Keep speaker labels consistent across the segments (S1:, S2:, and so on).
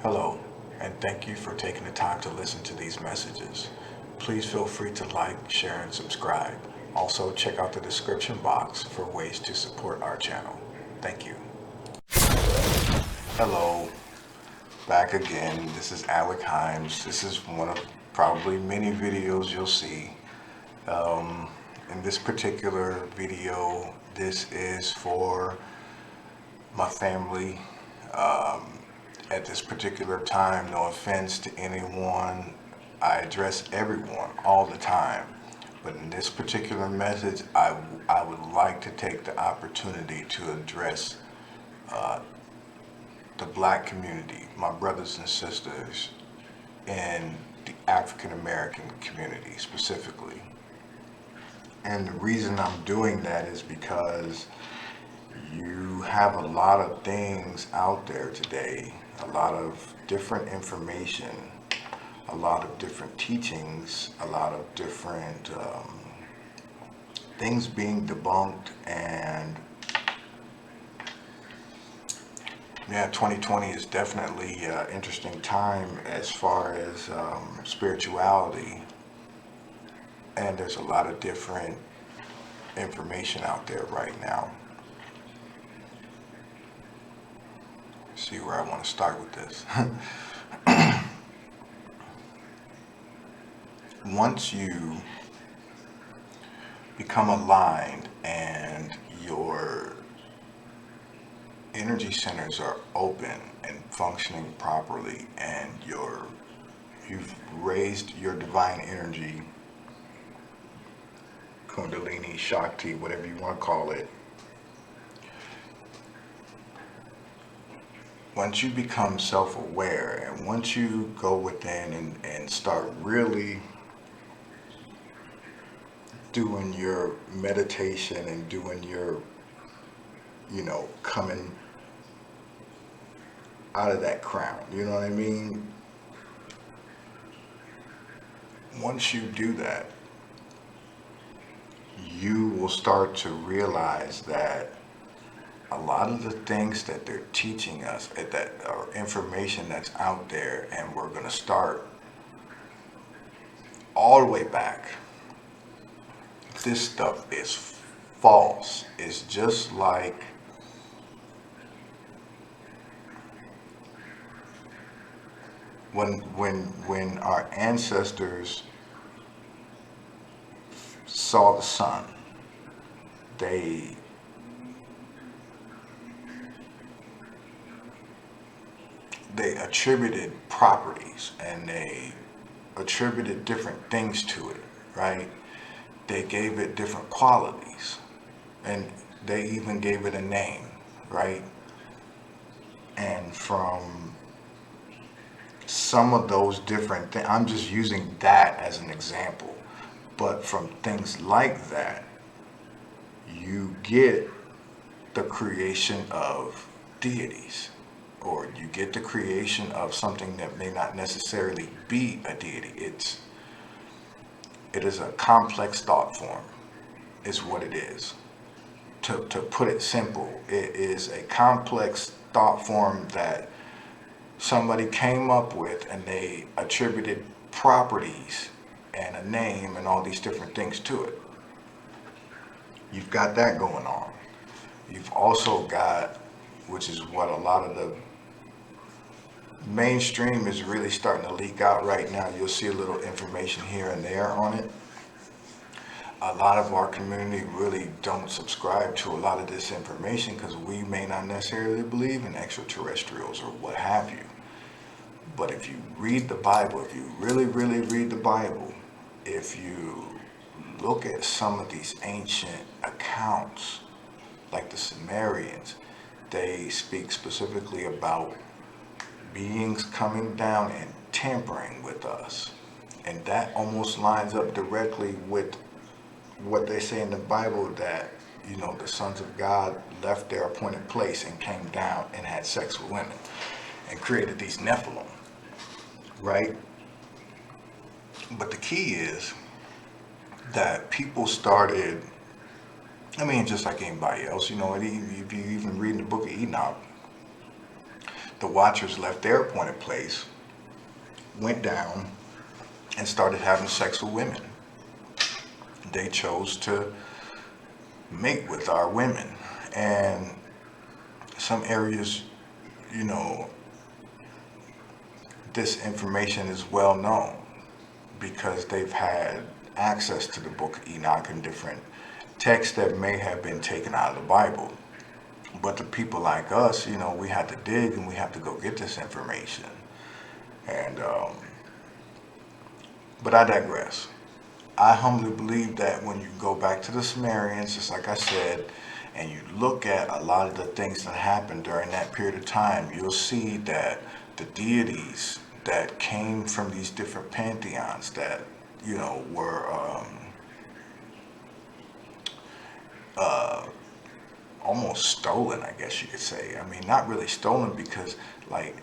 S1: Hello, and thank you for taking the time to listen to these messages. Please feel free to like, share, and subscribe. Also, check out the description box for ways to support our channel. Thank you. Hello, back again. This is Alec Himes. This is one of probably many videos you'll see. In this particular video, this is for my family. At this particular time, no offense to anyone, I address everyone all the time. But in this particular message, I would like to take the opportunity to address the black community, my brothers and sisters, and the African American community specifically. And the reason I'm doing that is because you have a lot of things out there today, a lot of different information, a lot of different teachings, a lot of different things being debunked. And yeah, 2020 is definitely an interesting time as far as spirituality, and there's a lot of different information out there right now. See where I want to start with this. Once you become aligned and your energy centers are open and functioning properly, and you've raised your divine energy, Kundalini, Shakti, whatever you want to call it. Once you become self-aware, and once you go within and start really doing your meditation and doing your, coming out of that crown, you know what I mean? Once you do that, you will start to realize that a lot of the things that they're teaching us, that are information that's out there, and we're going to start all the way back. This stuff is false. It's just like when our ancestors saw the sun, they attributed properties, and they attributed different things to it, right? They gave it different qualities, and they even gave it a name, right? And from some of those different things, I'm just using that as an example, but from things like that, you get the creation of deities, or you get the creation of something that may not necessarily be a deity. It is a complex thought form, is what it is. To put it simple, it is a complex thought form that somebody came up with, and they attributed properties and a name and all these different things to it. You've got that going on. You've also got, which is what a lot of the mainstream is really starting to leak out right now. You'll see a little information here and there on it. A lot of our community really don't subscribe to a lot of this information because we may not necessarily believe in extraterrestrials or what have you. But if you read the Bible, if you really, really read the Bible, if you look at some of these ancient accounts, like the Sumerians, they speak specifically about beings coming down and tampering with us. And that almost lines up directly with what they say in the Bible, that, the sons of God left their appointed place and came down and had sex with women and created these Nephilim, right? But the key is that people started, just like anybody else, if you even read the book of Enoch, the Watchers left their appointed place, went down, and started having sex with women. They chose to mate with our women. And some areas, you know, this information is well known because they've had access to the book of Enoch and different texts that may have been taken out of the Bible. But the people like us, you know, we have to dig and we have to go get this information. And, but I digress. I humbly believe that when you go back to the Sumerians, just like I said, and you look at a lot of the things that happened during that period of time, you'll see that the deities that came from these different pantheons that, you know, were almost stolen, I guess you could say. I mean, not really stolen because like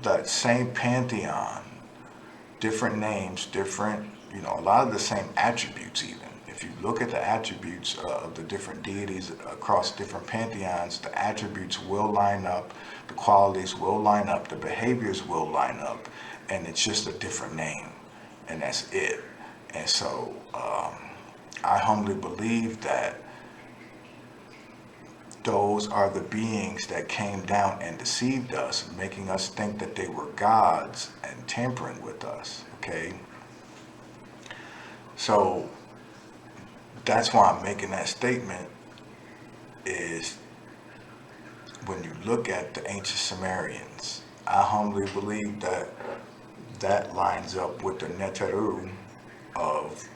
S1: that same pantheon, different names, different, you know, a lot of the same attributes even. If you look at the attributes of the different deities across different pantheons, the attributes will line up, the qualities will line up, the behaviors will line up, and it's just a different name, and that's it. And so I humbly believe that those are the beings that came down and deceived us, making us think that they were gods and tampering with us, okay? So that's why I'm making that statement, is when you look at the ancient Sumerians, I humbly believe that that lines up with the Neteru of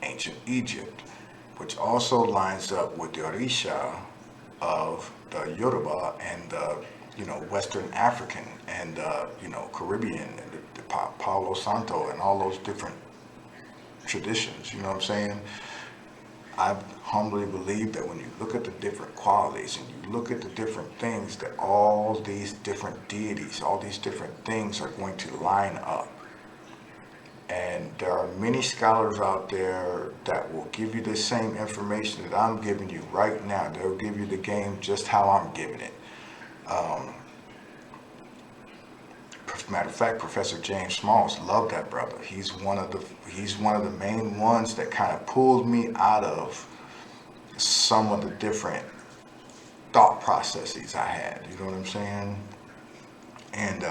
S1: ancient Egypt, which also lines up with the Orisha of the Yoruba and the, you know, Western African and you know, Caribbean and the Palo Santo and all those different traditions. You know what I'm saying? I humbly believe that when you look at the different qualities and you look at the different things, that all these different deities, all these different things are going to line up. And there are many scholars out there that will give you the same information that I'm giving you right now. They'll give you the game just how I'm giving it. Matter of fact, Professor James Smalls, love that brother. He's one of the main ones that kind of pulled me out of some of the different thought processes I had. You know what I'm saying? And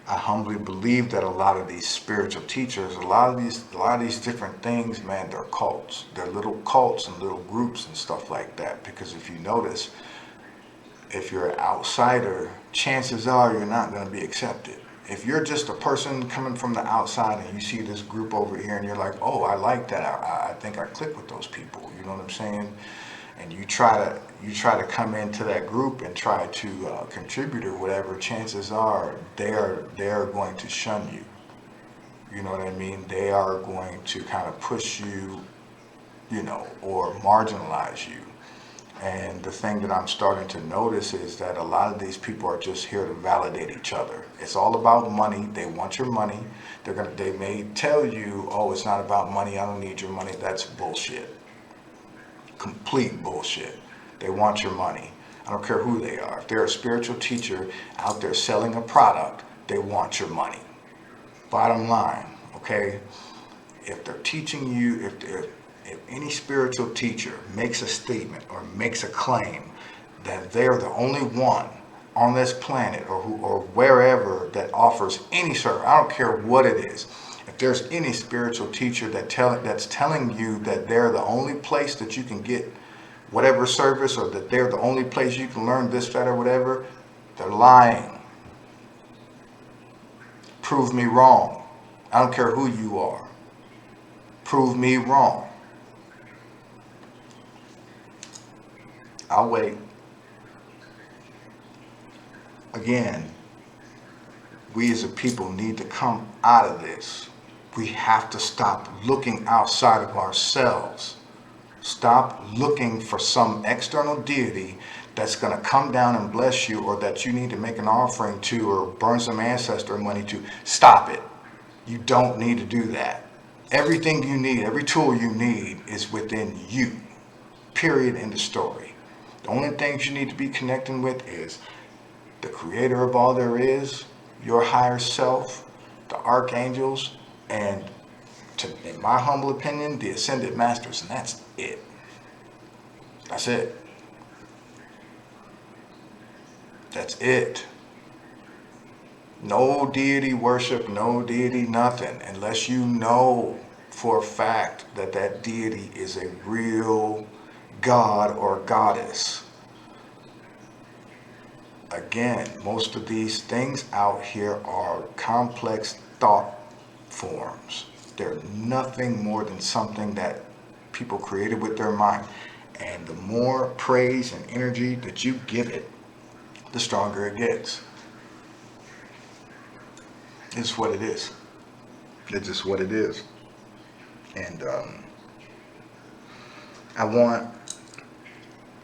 S1: I humbly believe that a lot of these spiritual teachers, a lot of these different things, man, they're cults. They're little cults and little groups and stuff like that. Because if you notice, if you're an outsider, chances are you're not going to be accepted. If you're just a person coming from the outside and you see this group over here and you're like, oh, I like that. I think I click with those people. You know what I'm saying? And you try to come into that group and try to contribute or whatever, chances are they're going to shun you. You know what I mean? They are going to kind of push you, you know, or marginalize you. And the thing that I'm starting to notice is that a lot of these people are just here to validate each other. It's all about money. They want your money. They may tell you, oh, it's not about money. I don't need your money. That's bullshit. Complete bullshit. They want your money. I don't care who they are. If they're a spiritual teacher out there selling a product, they want your money. Bottom line, okay? If they're teaching you, if any spiritual teacher makes a statement or makes a claim that they're the only one on this planet or wherever that offers any service, I don't care what it is. If there's any spiritual teacher that's telling you that they're the only place that you can get whatever service, or that they're the only place you can learn this, that, or whatever, they're lying. Prove me wrong. I don't care who you are. Prove me wrong. I'll wait. Again, we as a people need to come out of this. We have to stop looking outside of ourselves. Stop looking for some external deity that's going to come down and bless you, or that you need to make an offering to, or burn some ancestor money to. Stop it. You don't need to do that. Everything you need, every tool you need is within you. Period. End of story. The only things you need to be connecting with is the creator of all there is, your higher self, the archangels, and in my humble opinion, the ascended masters, and that's it. That's it. That's it. No deity worship, no deity nothing, unless you know for a fact that that deity is a real god or goddess. Again, most of these things out here are complex thought forms. They're nothing more than something that people created with their mind. And the more praise and energy that you give it, the stronger it gets. It's what it is. It's just what it is. And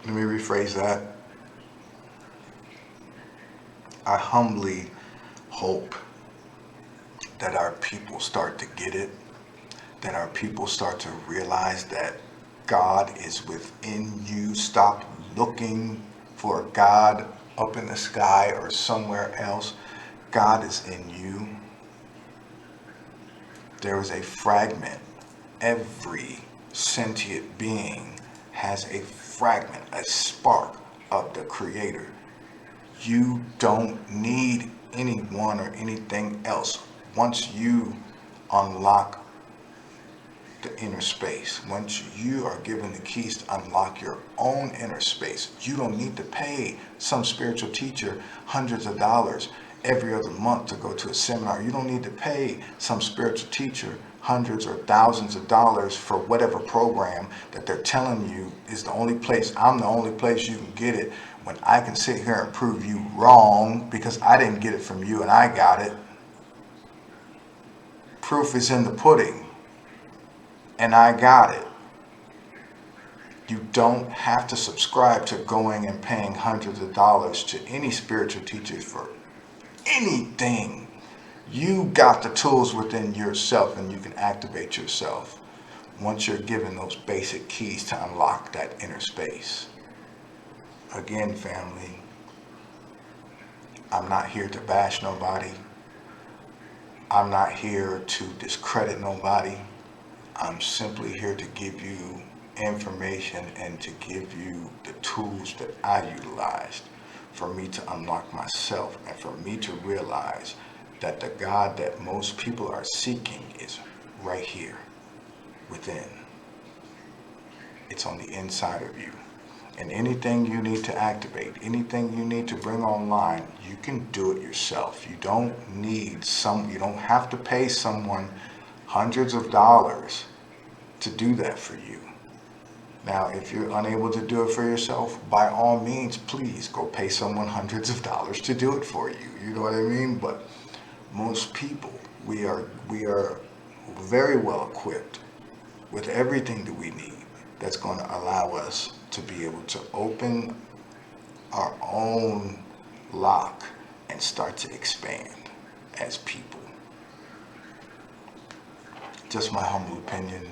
S1: let me rephrase that. I humbly hope that our people start to get it, that our people start to realize that God is within you. Stop looking for a God up in the sky or somewhere else. God is in you. There is a fragment. Every sentient being has a fragment, a spark of the Creator. You don't need anyone or anything else. Once you unlock the inner space, once you are given the keys to unlock your own inner space, you don't need to pay some spiritual teacher hundreds of dollars every other month to go to a seminar. You don't need to pay some spiritual teacher hundreds or thousands of dollars for whatever program that they're telling you is the only place. I'm the only place you can get it, when I can sit here and prove you wrong because I didn't get it from you and I got it. Proof is in the pudding, and I got it. You don't have to subscribe to going and paying hundreds of dollars to any spiritual teachers for anything. You got the tools within yourself, and you can activate yourself once you're given those basic keys to unlock that inner space. Again, family, I'm not here to bash nobody. I'm not here to discredit nobody. I'm simply here to give you information and to give you the tools that I utilized for me to unlock myself and for me to realize that the God that most people are seeking is right here within. It's on the inside of you. And anything you need to activate, anything you need to bring online, you can do it yourself. You don't have to pay someone hundreds of dollars to do that for you. Now, if you're unable to do it for yourself, by all means, please go pay someone hundreds of dollars to do it for you. You know what I mean? But most people, we are very well equipped with everything that we need that's going to allow us to be able to open our own lock and start to expand as people. Just my humble opinion.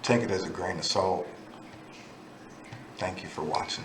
S1: Take it as a grain of salt. Thank you for watching.